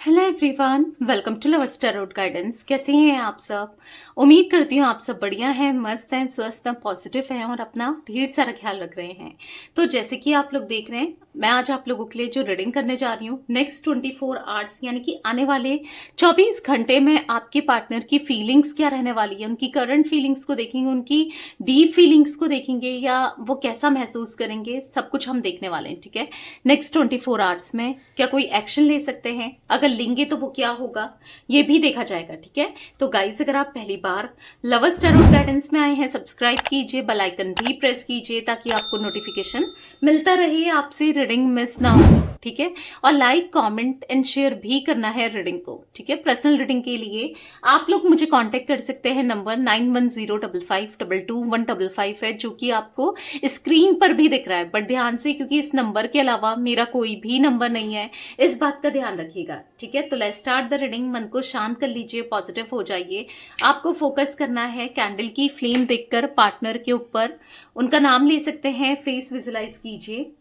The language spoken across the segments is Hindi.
Hello everyone, welcome to love tarot guidance. कैसे हैं आप सब? उम्मीद करती हूँ आप सब बढ़िया हैं, मस्त हैं, स्वस्थ हैं, पॉजिटिव हैं और अपना ढेर सारा ख्याल रख रहे हैं। तो जैसे कि आप लोग देख रहे हैं, मैं आज आप लोगों के लिए जो रीडिंग करने जा रही हूँ, नेक्स्ट 24 आवर्स यानी कि आने वाले 24 घंटे में आपके पार्टनर की फीलिंग्स क्या रहने वाली है, उनकी करंट फीलिंग्स को देखेंगे, उनकी डीप फीलिंग्स को देखेंगे या वो कैसा महसूस करेंगे, सब कुछ हम देखने वाले हैं। ठीक है, नेक्स्ट 24 आवर्स में क्या कोई एक्शन ले सकते हैं, अगर लेंगे तो वो क्या होगा, ये भी देखा जाएगा। ठीक है, तो गाइस अगर आप पहली बार लवर्स टैरोट गाइडेंस में आए हैं, सब्सक्राइब कीजिए, बेल आइकन भी प्रेस कीजिए ताकि आपको नोटिफिकेशन मिलता रहे, आपसे रीडिंग मिस ना हो। ठीक है, और लाइक कमेंट एंड शेयर भी करना है रीडिंग को। ठीक है, पर्सनल रीडिंग के लिए आप लोग मुझे कांटेक्ट कर सकते हैं, नंबर 9105522155 है, जो कि आपको स्क्रीन पर भी दिख रहा है। बट ध्यान से, क्योंकि इस नंबर के अलावा मेरा कोई भी नंबर नहीं है, इस बात का ध्यान रखिएगा। ठीक है, तो लेट्स स्टार्ट द रीडिंग। मन को शांत कर लीजिए, पॉजिटिव हो जाइए। आपको फोकस करना है कैंडल की फ्लेम देखकर पार्टनर के ऊपर, उनका नाम ले सकते हैं, फेस विजुलाइज कीजिए।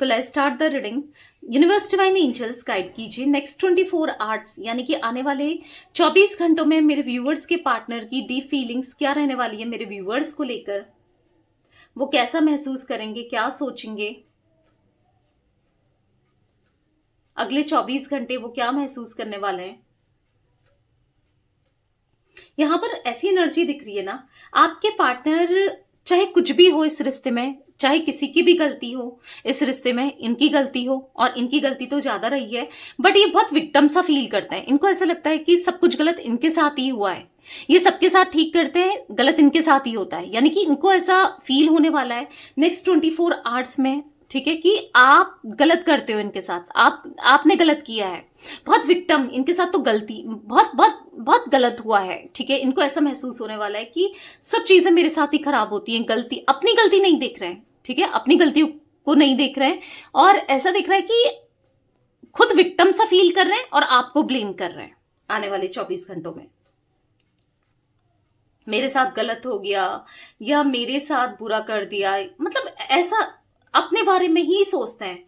तो let's start the reading. Universe divine angels guide कीजिए नेक्स्ट 24 आवर्स यानी कि आने वाले 24 घंटों में मेरे व्यूअर्स के पार्टनर की डीप फीलिंग्स क्या रहने वाली है, मेरे व्यूअर्स को लेकर वो कैसा महसूस करेंगे, क्या सोचेंगे, अगले 24 घंटे वो क्या महसूस करने वाले हैं। यहां पर ऐसी एनर्जी दिख रही है ना, आपके पार्टनर चाहे कुछ भी हो इस रिश्ते में, चाहे किसी की भी गलती हो इस रिश्ते में, इनकी गलती हो, और इनकी गलती तो ज्यादा रही है, बट ये बहुत विक्टिम सा फील करते हैं। इनको ऐसा लगता है कि सब कुछ गलत इनके साथ ही हुआ है, ये सबके साथ ठीक करते हैं, गलत इनके साथ ही होता है। यानी कि इनको ऐसा फील होने वाला है नेक्स्ट 24 आवर्स में, ठीक है, कि आप गलत करते हो इनके साथ, आपने गलत किया है, बहुत विक्टिम, इनके साथ तो गलती बहुत बहुत बहुत गलत हुआ है। ठीक है, इनको ऐसा महसूस होने वाला है कि सब चीजें मेरे साथ ही खराब होती हैं, गलती, अपनी गलती नहीं देख रहे हैं। ठीक है, अपनी गलतियों को नहीं देख रहे हैं और ऐसा देख रहा है कि खुद विक्टिम सा फील कर रहे हैं और आपको ब्लेम कर रहे हैं। आने वाले 24 घंटों में मेरे साथ गलत हो गया या मेरे साथ बुरा कर दिया, मतलब ऐसा अपने बारे में ही सोचते हैं,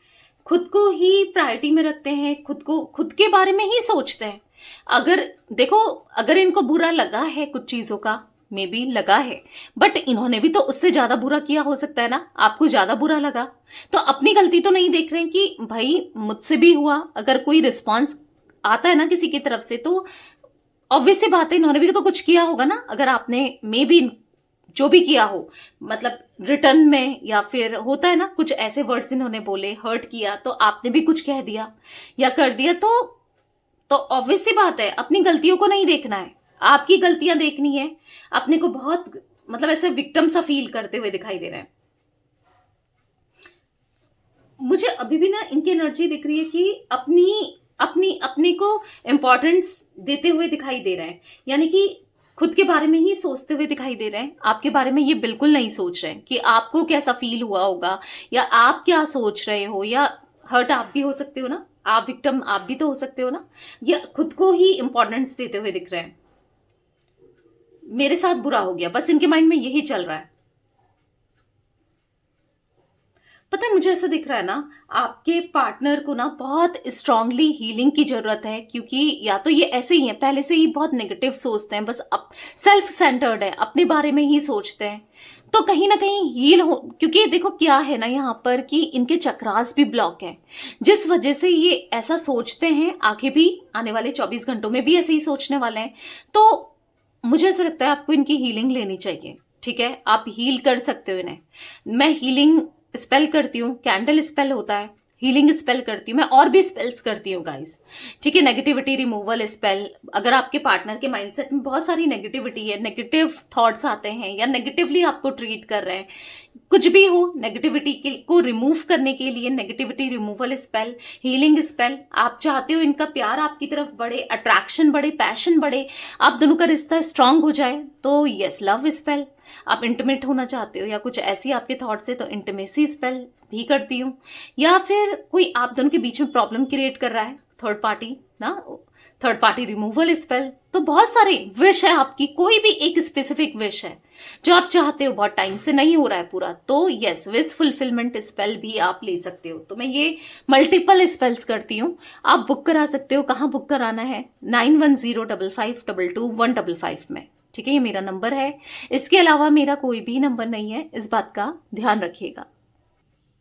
खुद को ही प्रायोरिटी में रखते हैं, खुद को, खुद के बारे में ही सोचते हैं। अगर देखो, अगर इनको बुरा लगा है कुछ चीजों का, मे बी लगा है, बट इन्होंने भी तो उससे ज्यादा बुरा किया हो सकता है ना, आपको ज्यादा बुरा लगा, तो अपनी गलती तो नहीं देख रहे हैं कि भाई मुझसे भी हुआ। अगर कोई रिस्पॉन्स आता है ना किसी की तरफ से, तो ऑब्वियस सी बात है इन्होंने भी तो कुछ किया होगा ना। अगर आपने मे बी जो भी किया हो, मतलब रिटर्न में, या फिर होता है ना कुछ ऐसे वर्ड्स इन्होंने बोले, हर्ट किया, तो आपने भी कुछ कह दिया या कर दिया, तो ऑब्वियस सी बात है अपनी गलतियों को नहीं देखना है, आपकी गलतियां देखनी है। अपने को बहुत, मतलब ऐसे विक्टिम सा फील करते हुए दिखाई दे रहे हैं। मुझे अभी भी ना इनकी एनर्जी दिख रही है कि अपनी अपनी अपने को इंपॉर्टेंस देते हुए दिखाई दे रहे हैं, यानी कि खुद के बारे में ही सोचते हुए दिखाई दे रहे हैं। आपके बारे में ये बिल्कुल नहीं सोच रहे हैं कि आपको कैसा फील हुआ होगा या आप क्या सोच रहे हो, या हर्ट आप भी हो सकते हो ना, आप विक्टिम आप भी तो हो सकते हो ना। या खुद को ही इंपॉर्टेंस देते हुए दिख रहे हैं, मेरे साथ बुरा हो गया, बस इनके माइंड में यही चल रहा है। पता है, मुझे ऐसा दिख रहा है ना, आपके पार्टनर को ना बहुत स्ट्रांगली हीलिंग की जरूरत है, क्योंकि या तो ये ऐसे ही है, पहले से ही बहुत नेगेटिव सोचते हैं, बस सेल्फ सेंटर्ड है, अपने बारे में ही सोचते हैं, तो कहीं ना कहीं हील हो। क्योंकि देखो क्या है ना यहाँ पर कि इनके चक्रास भी ब्लॉक है, जिस वजह से ये ऐसा सोचते हैं, आगे भी आने वाले 24 घंटों में भी ऐसे ही सोचने वाले हैं। तो मुझे ऐसा लगता है आपको इनकी हीलिंग लेनी चाहिए। ठीक है, आप हील कर सकते हो इन्हें। मैं हीलिंग स्पेल करती हूँ, कैंडल स्पेल होता है, हीलिंग स्पेल करती हूँ मैं, और भी स्पेल्स करती हूँ गाइस। ठीक है, नेगेटिविटी रिमूवल स्पेल, अगर आपके पार्टनर के माइंडसेट में बहुत सारी नेगेटिविटी है, नेगेटिव थॉट्स आते हैं या नेगेटिवली आपको ट्रीट कर रहे हैं, कुछ भी हो, नेगेटिविटी को रिमूव करने के लिए negativity removal spell, healing spell. आप चाहते हो इनका प्यार आपकी तरफ बढ़े, अट्रैक्शन बढ़े, पैशन बढ़े, आप दोनों का रिश्ता स्ट्रांग हो जाए, तो यस, लव स्पेल। आप इंटीमेट होना चाहते हो या कुछ ऐसी आपके थॉट्स है, तो इंटीमेसी स्पेल भी करती हूँ। या फिर कोई आप दोनों के बीच में प्रॉब्लम क्रिएट कर रहा है, थर्ड पार्टी ना, थर्ड पार्टी रिमूवल स्पेल। तो बहुत सारे विश है आपकी, कोई भी एक स्पेसिफिक विश है जो आप चाहते हो, बहुत टाइम से नहीं हो रहा है पूरा, तो यस विश फुलफिलमेंट स्पेल भी आप ले सकते हो। तो मैं ये मल्टीपल स्पेल्स करती हूँ, आप बुक करा सकते हो। कहाँ बुक कराना है? 9105522155 में, ठीक है, ये मेरा नंबर है। इसके अलावा मेरा कोई भी नंबर नहीं है, इस बात का ध्यान रखिएगा।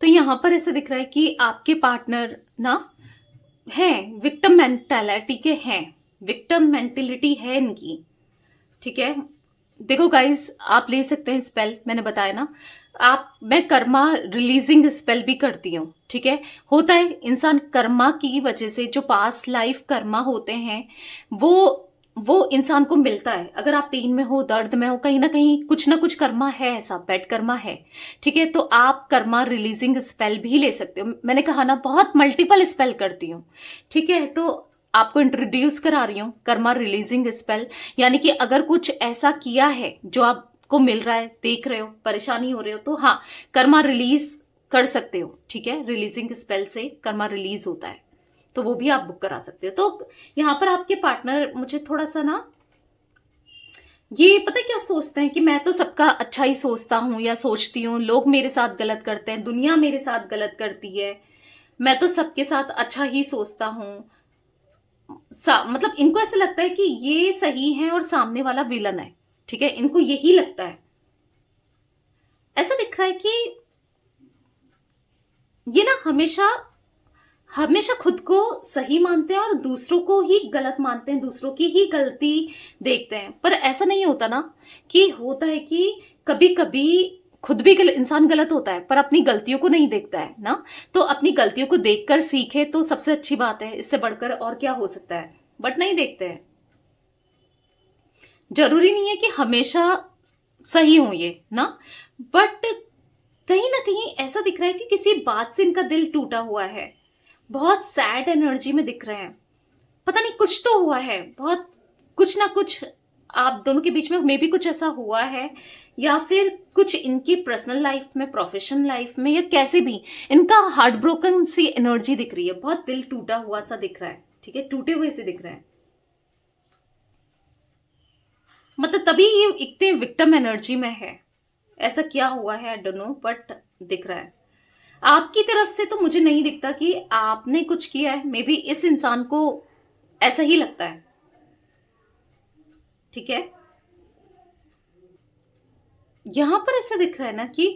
तो यहां पर ऐसे दिख रहा है कि आपके पार्टनर ना है विक्टिम मेंटालिटी के हैं, विक्टिम मेंटेलिटी है इनकी, ठीक है। देखो गाइस, आप ले सकते हैं स्पेल, मैंने बताया ना। मैं कर्मा रिलीजिंग स्पेल भी करती हूँ, ठीक है। होता है इंसान कर्मा की वजह से, जो पास्ट लाइफ कर्मा होते हैं वो इंसान को मिलता है। अगर आप पेन में हो, दर्द में हो, कहीं ना कुछ कर्मा है, ऐसा बैड कर्मा है, ठीक है। तो आप कर्मा रिलीजिंग स्पेल भी ले सकते हो। मैंने कहा ना बहुत मल्टीपल स्पेल करती हूँ, ठीक है। तो आपको इंट्रोड्यूस करा रही हूँ कर्मा रिलीजिंग स्पेल, यानी कि अगर कुछ ऐसा किया है जो आपको मिल रहा है, देख रहे हो, परेशानी हो रही हो, तो हाँ कर्मा रिलीज कर सकते हो, ठीक है। रिलीजिंग स्पेल से कर्मा रिलीज होता है, तो वो भी आप बुक करा सकते हो। तो यहाँ पर आपके पार्टनर मुझे थोड़ा सा ना, ये पता है क्या सोचते हैं कि मैं तो सबका अच्छा ही सोचता हूं या सोचती हूँ, लोग मेरे साथ गलत करते हैं, दुनिया मेरे साथ गलत करती है, मैं तो सबके साथ अच्छा ही सोचता हूँ। मतलब इनको ऐसा लगता है कि ये सही है और सामने वाला विलन है, ठीक है, इनको यही लगता है। ऐसा दिख रहा है कि ये ना हमेशा हमेशा खुद को सही मानते हैं और दूसरों को ही गलत मानते हैं, दूसरों की ही गलती देखते हैं। पर ऐसा नहीं होता ना, कि होता है कि कभी कभी खुद भी इंसान गलत होता है पर अपनी गलतियों को नहीं देखता है ना। तो अपनी गलतियों को देखकर सीखे तो सबसे अच्छी बात है, इससे बढ़कर और क्या हो सकता है, बट नहीं देखते हैं। जरूरी नहीं है कि हमेशा सही हो ये ना, बट कहीं ना कहीं ऐसा दिख रहा है कि किसी बात से इनका दिल टूटा हुआ है, बहुत सैड एनर्जी में दिख रहे हैं। पता नहीं कुछ तो हुआ है, बहुत कुछ ना कुछ आप दोनों के बीच में मे भी कुछ ऐसा हुआ है, या फिर कुछ इनकी पर्सनल लाइफ में, प्रोफेशनल लाइफ में, या कैसे भी इनका हार्ट ब्रोकन सी एनर्जी दिख रही है, बहुत दिल टूटा हुआ सा दिख रहा है, ठीक है, टूटे हुए से दिख रहे हैं। मतलब तभी ये इतने विक्टिम एनर्जी में है। ऐसा क्या हुआ है, आई डोंट नो, बट दिख रहा है आपकी तरफ से। तो मुझे नहीं दिखता कि आपने कुछ किया है, मे बी इस इंसान को ऐसा ही लगता है, ठीक है। यहां पर ऐसा दिख रहा है ना कि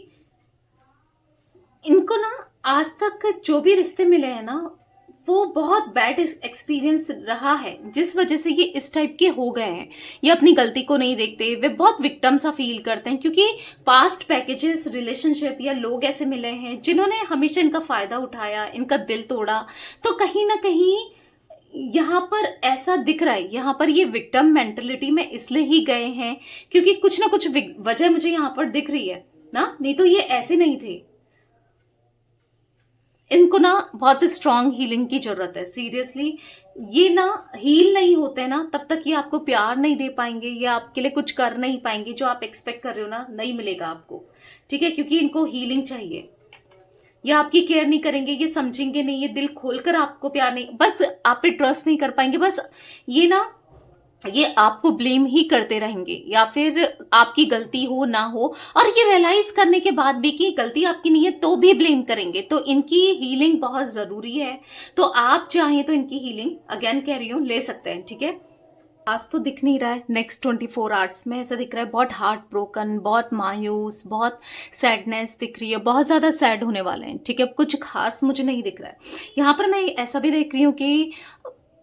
इनको ना आज तक जो भी रिश्ते मिले हैं ना, वो बहुत बैड एक्सपीरियंस रहा है, जिस वजह से ये इस टाइप के हो गए हैं। ये अपनी गलती को नहीं देखते, वे बहुत विक्टिम सा फील करते हैं, क्योंकि पास्ट पैकेजेस, रिलेशनशिप या लोग ऐसे मिले हैं जिन्होंने हमेशा इनका फायदा उठाया, इनका दिल तोड़ा। तो कहीं ना कहीं यहाँ पर ऐसा दिख रहा है, यहाँ पर ये विक्टिम मेंटेलिटी में इसलिए ही गए हैं क्योंकि कुछ ना कुछ वजह मुझे यहाँ पर दिख रही है ना, नहीं तो ये ऐसे नहीं थे। इनको ना बहुत स्ट्रांग हीलिंग की जरूरत है, सीरियसली। ये ना हील नहीं होते ना तब तक ये आपको प्यार नहीं दे पाएंगे, या आपके लिए कुछ कर नहीं पाएंगे, जो आप एक्सपेक्ट कर रहे हो ना नहीं मिलेगा आपको, ठीक है, क्योंकि इनको हीलिंग चाहिए। या आपकी केयर नहीं करेंगे, ये समझेंगे नहीं, ये दिल खोलकर आपको प्यार नहीं, बस आप पे ट्रस्ट नहीं कर पाएंगे, बस ये ना ये आपको ब्लेम ही करते रहेंगे, या फिर आपकी गलती हो ना हो, और ये रियलाइज करने के बाद भी कि गलती आपकी नहीं है तो भी ब्लेम करेंगे। तो इनकी हीलिंग बहुत जरूरी है। तो आप चाहें तो इनकी हीलिंग, अगेन कह रही हूं, ले सकते हैं, ठीक है। आज तो दिख नहीं रहा है, नेक्स्ट 24 आवर्स में ऐसा दिख रहा है बहुत हार्ट ब्रोकन, बहुत मायूस, बहुत सैडनेस दिख रही है, बहुत ज्यादा सैड होने वाले हैं, ठीक है। कुछ खास मुझे नहीं दिख रहा है। यहाँ पर मैं ऐसा भी देख रही हूँ कि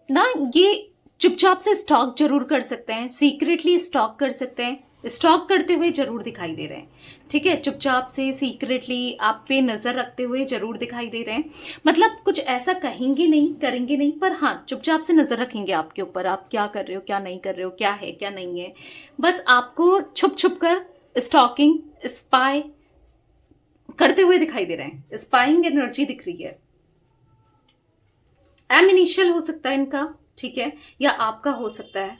ना ये चुपचाप से स्टॉक जरूर कर सकते हैं, सीक्रेटली स्टॉक कर सकते हैं, स्टॉक करते हुए जरूर दिखाई दे रहे हैं, ठीक है। चुपचाप से सीक्रेटली आप पे नजर रखते हुए जरूर दिखाई दे रहे हैं। मतलब कुछ ऐसा कहेंगे नहीं, करेंगे नहीं, पर हाँ चुपचाप से नजर रखेंगे आपके ऊपर, आप क्या कर रहे हो, क्या नहीं कर रहे हो, क्या है क्या नहीं है। बस आपको छुप छुप कर स्टॉकिंग, स्पाई करते हुए दिखाई दे रहे हैं, स्पाइंग एनर्जी दिख रही है। एम इनिशियल हो सकता है इनका, ठीक है, या आपका हो सकता है।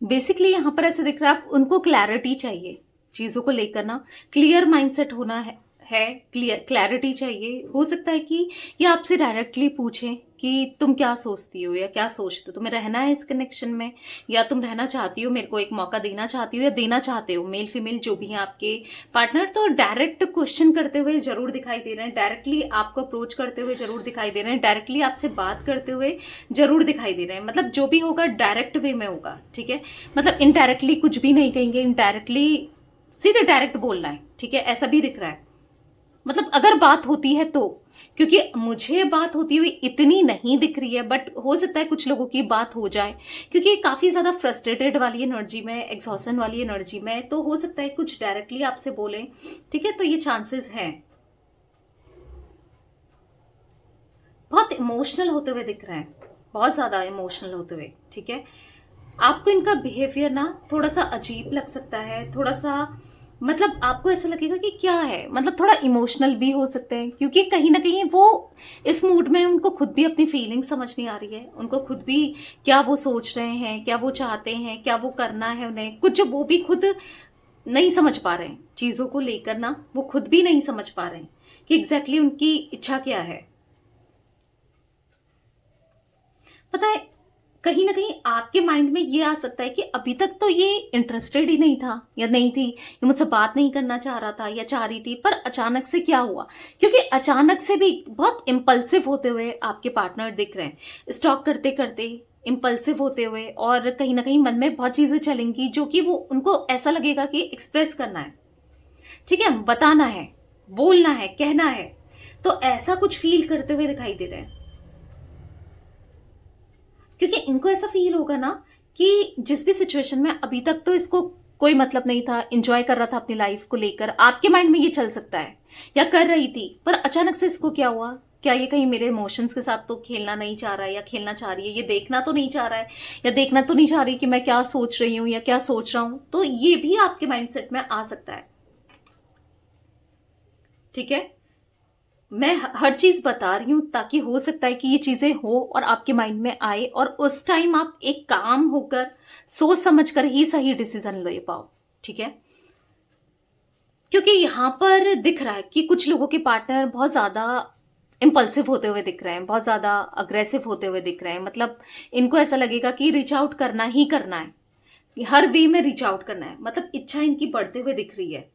बेसिकली यहाँ पर ऐसे दिख रहा है, आप उनको क्लैरिटी चाहिए चीज़ों को लेकर ना, क्लियर माइंडसेट होना है क्लियर क्लैरिटी चाहिए। हो सकता है कि ये आपसे डायरेक्टली पूछें कि तुम क्या सोचती हो या क्या सोचते हो, तुम्हें रहना है इस कनेक्शन में या तुम रहना चाहती हो, मेरे को एक मौका देना चाहती हो या देना चाहते हो, मेल फीमेल जो भी है आपके पार्टनर। तो डायरेक्ट क्वेश्चन करते हुए जरूर दिखाई दे रहे हैं, डायरेक्टली आपको अप्रोच करते हुए जरूर दिखाई दे रहे हैं, डायरेक्टली आपसे बात करते हुए जरूर दिखाई दे रहे हैं। मतलब जो भी होगा डायरेक्ट वे में होगा, ठीक है। मतलब इनडायरेक्टली कुछ भी नहीं कहेंगे, इनडायरेक्टली सीधे डायरेक्ट बोलना है, ठीक है, ऐसा भी दिख रहा है। मतलब अगर बात होती है तो, क्योंकि मुझे बात होती हुई इतनी नहीं दिख रही है, बट हो सकता है कुछ लोगों की बात हो जाए, क्योंकि काफी ज्यादा फ्रस्ट्रेटेड वाली एनर्जी में, एग्जॉशन वाली एनर्जी में, तो हो सकता है कुछ डायरेक्टली आपसे बोले, ठीक है। तो ये चांसेस हैं। बहुत इमोशनल होते हुए दिख रहे हैं, बहुत ज्यादा इमोशनल होते हुए, ठीक है। आपको इनका बिहेवियर ना थोड़ा सा अजीब लग सकता है, थोड़ा सा मतलब आपको ऐसा लगेगा कि क्या है, मतलब थोड़ा इमोशनल भी हो सकते हैं, क्योंकि कहीं ना कहीं वो इस मूड में, उनको खुद भी अपनी फीलिंग समझ नहीं आ रही है, उनको खुद भी क्या वो सोच रहे हैं, क्या वो चाहते हैं, क्या वो करना है उन्हें, कुछ वो भी खुद नहीं समझ पा रहे हैं चीजों को लेकर ना, वो खुद भी नहीं समझ पा रहे हैं कि एग्जैक्टली उनकी इच्छा क्या है। पता है, कहीं ना कहीं आपके माइंड में ये आ सकता है कि अभी तक तो ये इंटरेस्टेड ही नहीं था या नहीं थी, ये मुझसे बात नहीं करना चाह रहा था या चाह रही थी, पर अचानक से क्या हुआ। क्योंकि अचानक से भी बहुत इम्पल्सिव होते हुए आपके पार्टनर दिख रहे हैं, स्टॉक करते करते इम्पल्सिव होते हुए, और कहीं ना कहीं मन में बहुत चीजें चलेंगी जो कि वो उनको ऐसा लगेगा कि एक्सप्रेस करना है, ठीक है, बताना है, बोलना है, कहना है। तो ऐसा कुछ फील करते हुए दिखाई दे रहे हैं, क्योंकि इनको ऐसा फील होगा ना कि जिस भी सिचुएशन में अभी तक तो इसको कोई मतलब नहीं था, एंजॉय कर रहा था अपनी लाइफ को लेकर, आपके माइंड में ये चल सकता है या कर रही थी, पर अचानक से इसको क्या हुआ, क्या ये कहीं मेरे इमोशंस के साथ तो खेलना नहीं चाह रहा है या खेलना चाह रही है, ये देखना तो नहीं चाह रहा है या देखना तो नहीं चाह रही कि मैं क्या सोच रही हूं या क्या सोच रहा हूं। तो ये भी आपके माइंडसेट में आ सकता है, ठीक है। मैं हर चीज बता रही हूं ताकि हो सकता है कि ये चीजें हो और आपके माइंड में आए, और उस टाइम आप एक काम होकर सोच समझ कर ही सही डिसीजन ले पाओ, ठीक है। क्योंकि यहां पर दिख रहा है कि कुछ लोगों के पार्टनर बहुत ज्यादा इम्पल्सिव होते हुए दिख रहे हैं, बहुत ज्यादा अग्रेसिव होते हुए दिख रहे हैं। मतलब इनको ऐसा लगेगा कि रीच आउट करना ही करना है, हर वे में रीच आउट करना है, मतलब इच्छा इनकी बढ़ते हुए दिख रही है।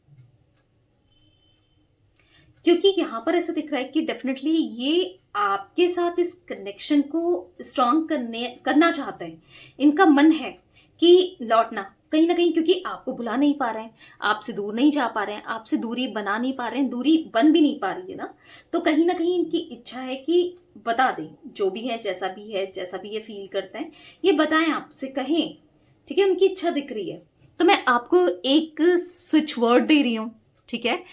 क्योंकि यहां पर ऐसा दिख रहा है कि डेफिनेटली ये आपके साथ इस कनेक्शन को स्ट्रांग करना चाहते हैं, इनका मन है कि लौटना कहीं ना कहीं, क्योंकि आपको भुला नहीं पा रहे हैं, आपसे दूर नहीं जा पा रहे हैं, आपसे दूरी बना नहीं पा रहे हैं, दूरी बन भी नहीं पा रही है ना। तो कहीं ना कहीं इनकी इच्छा है कि बता दें जो भी है, जैसा भी है, जैसा भी ये फील करते हैं, ये बताएं, आपसे कहें, ठीक है, उनकी इच्छा दिख रही है। तो मैं आपको एक स्विच वर्ड दे रही हूं, ठीक है,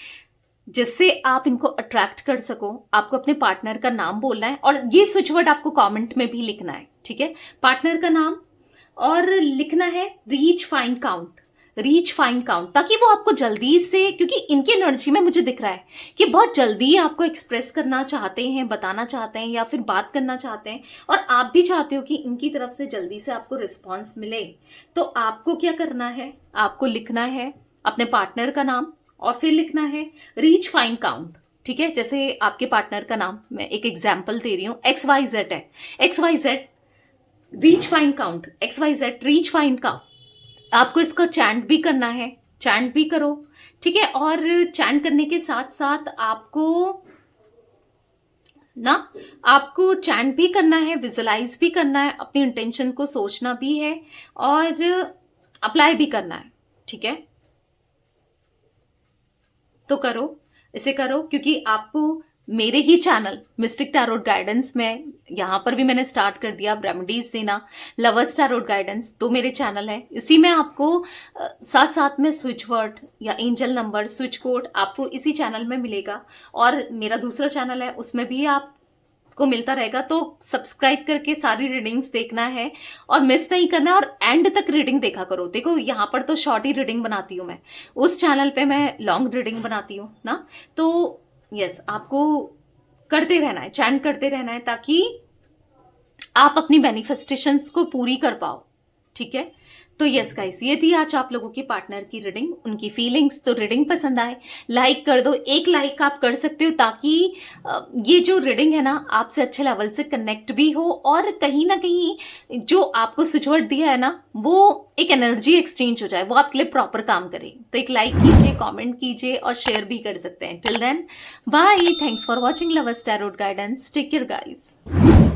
जिससे आप इनको अट्रैक्ट कर सको। आपको अपने पार्टनर का नाम बोलना है, और ये स्विच वर्ड आपको कमेंट में भी लिखना है, ठीक है, पार्टनर का नाम, और लिखना है reach find count, reach find count, ताकि वो आपको जल्दी से, क्योंकि इनकी एनर्जी में मुझे दिख रहा है कि बहुत जल्दी आपको एक्सप्रेस करना चाहते हैं, बताना चाहते हैं या फिर बात करना चाहते हैं, और आप भी चाहते हो कि इनकी तरफ से जल्दी से आपको रिस्पॉन्स मिले। तो आपको क्या करना है, आपको लिखना है अपने पार्टनर का नाम, और फिर लिखना है रीच फाइंड काउंट, ठीक है। जैसे आपके पार्टनर का नाम मैं एक एग्जाम्पल दे रही हूँ, XYZ है, XYZ reach find count, XYZ reach find count. आपको इसका चैंट भी करना है, चैंट भी करो, ठीक है। और चैंट करने के साथ साथ आपको चैंट भी करना है, विजुलाइज भी करना है, अपनी इंटेंशन को सोचना भी है, और अप्लाई भी करना है, ठीक है। तो करो, इसे करो, क्योंकि आपको मेरे ही चैनल मिस्टिक टैरोट गाइडेंस में, यहां पर भी मैंने स्टार्ट कर दिया रेमेडीज देना, लवर्स टैरोट गाइडेंस, तो मेरे चैनल है, इसी में आपको साथ साथ में स्विच वर्ड या एंजल नंबर, स्विच कोड आपको इसी चैनल में मिलेगा। और मेरा दूसरा चैनल है, उसमें भी आप को मिलता रहेगा। तो सब्सक्राइब करके सारी रीडिंग्स देखना है और मिस नहीं करना है, और एंड तक रीडिंग देखा करो। देखो यहाँ पर तो शॉर्ट ही रीडिंग बनाती हूँ मैं, उस चैनल पे मैं लॉन्ग रीडिंग बनाती हूँ ना। तो यस, आपको करते रहना है, चैंट करते रहना है, ताकि आप अपनी मैनिफेस्टेशंस को पूरी कर पाओ, ठीक है। तो यस गाइस, ये थी आज आप लोगों की पार्टनर की रीडिंग, उनकी फीलिंग्स। तो रीडिंग पसंद आए लाइक कर दो, एक लाइक आप कर सकते हो ताकि ये जो रीडिंग है ना आपसे अच्छे लेवल से कनेक्ट भी हो, और कहीं ना कहीं जो आपको सुझाव दिया है ना वो एक एनर्जी एक्सचेंज हो जाए, वो आपके लिए प्रॉपर काम करे। तो एक लाइक कीजिए, कमेंट कीजिए और शेयर भी कर सकते हैं। Till then bye, thanks for watching lovers tarot guidance, take care guys.